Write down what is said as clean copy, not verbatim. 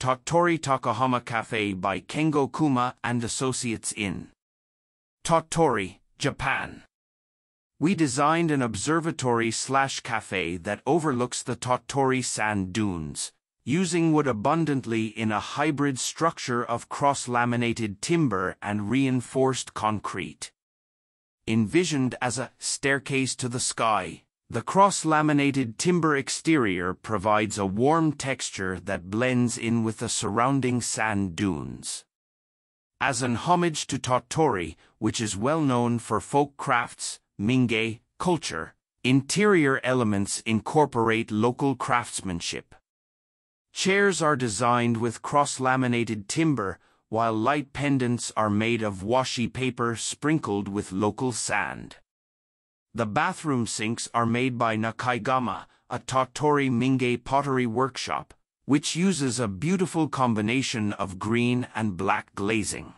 Tottori Takahama Café by Kengo Kuma and Associates in Tottori, Japan. We designed an observatory/cafe that overlooks the Tottori Sand Dunes, using wood abundantly in a hybrid structure of cross-laminated timber and reinforced concrete. Envisioned as a staircase to the sky, the cross-laminated timber exterior provides a warm texture that blends in with the surrounding sand dunes. As an homage to Tottori, which is well known for folk crafts, Mingei culture, interior elements incorporate local craftsmanship. Chairs are designed with cross-laminated timber, while light pendants are made of washi paper sprinkled with local sand. The bathroom sinks are made by Nakai-gama, a Tottori Mingei pottery workshop, which uses a beautiful combination of green and black glazing.